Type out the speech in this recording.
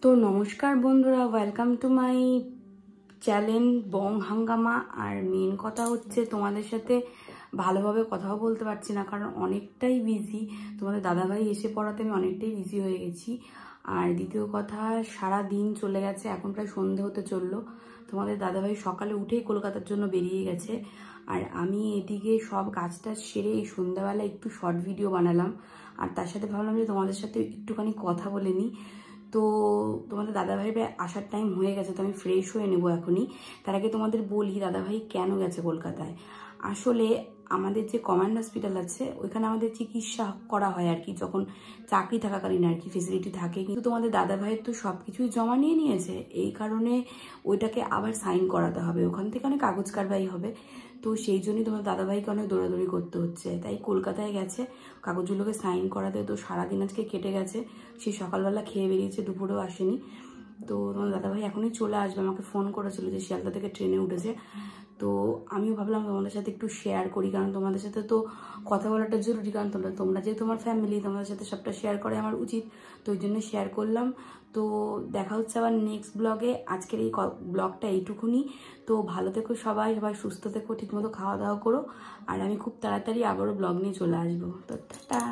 তো নমস্কার বন্ধুরা, ওয়েলকাম টু মাই চ্যানেল বং হাঙ্গামা। আর মেন কথা হচ্ছে তোমাদের সাথে ভালোভাবে কথাও বলতে পারছি না, কারণ অনেকটাই বিজি। তোমাদের দাদাভাই এসে পড়াতে আমি অনেকটাই বিজি হয়ে গেছি। আর দ্বিতীয় কথা, সারা দিন চলে গেছে, এখন প্রায় সন্ধে হতে চললো। তোমাদের দাদাভাই সকালে উঠেই কলকাতার জন্য বেরিয়ে গেছে, আর আমি এদিকে সব কাজটা সেরে এই সন্ধ্যাবেলা একটু শর্ট ভিডিও বানালাম। আর তার সাথে ভাবলাম যে তোমাদের সাথে একটুখানি কথা বলে নিই। তো তোমাদের দাদাভাই আসার টাইম হয়ে গেছে, তো আমি ফ্রেশ হয়ে নেবো এখনই। তার আগে তোমাদের বলি দাদাভাই কেন গেছে কলকাতায়। আসলে আমাদের যে কমান্ড হসপিটাল আছে ওইখানে আমাদের চিকিৎসা করা হয় আর কি, যখন চাকরি থাকাকালীন আর কি ফেসিলিটি থাকে। কিন্তু তোমাদের দাদাভাইয়ের তো সব কিছুই জমা নিয়ে নিয়েছে, এই কারণে ওইটাকে আবার সাইন করাতে হবে, ওখান থেকে অনেক কাগজ কারবাই হবে। তো সেই জন্যই তোমার দাদাভাইকে অনেক দৌড়াদৌড়ি করতে হচ্ছে, তাই কলকাতায় গেছে কাগজগুলোকে সাইন করাতে। তো সারাদিন আজকে কেটে গেছে, সেই সকালবেলা খেয়ে বেরিয়েছে, দুপুরেও আসেনি। তো তোমার দাদাভাই এখনই চলে আসবে, আমাকে ফোন করেছিল যে শিয়ালদা থেকে ট্রেনে উঠেছে। তো আমিও ভাবলাম তোমাদের সাথে একটু শেয়ার করি, কারণ তোমাদের সাথে তো কথা বলাটা জরুরি, কারণ তোমরা যেহেতু তোমার ফ্যামিলি, তোমাদের সাথে সবটা শেয়ার করে আমার উচিত। তো ওই জন্য শেয়ার করলাম। তো দেখা হচ্ছে আবার নেক্সট ব্লগে। আজকের এই ব্লগটা এইটুকুনি। তো ভালো থেকো সবাই, সুস্থ থেকো, ঠিকমতো খাওয়া দাওয়া করো। আর আমি খুব তাড়াতাড়ি আবারও ব্লগ নিয়ে চলে আসবো। তো টাটা।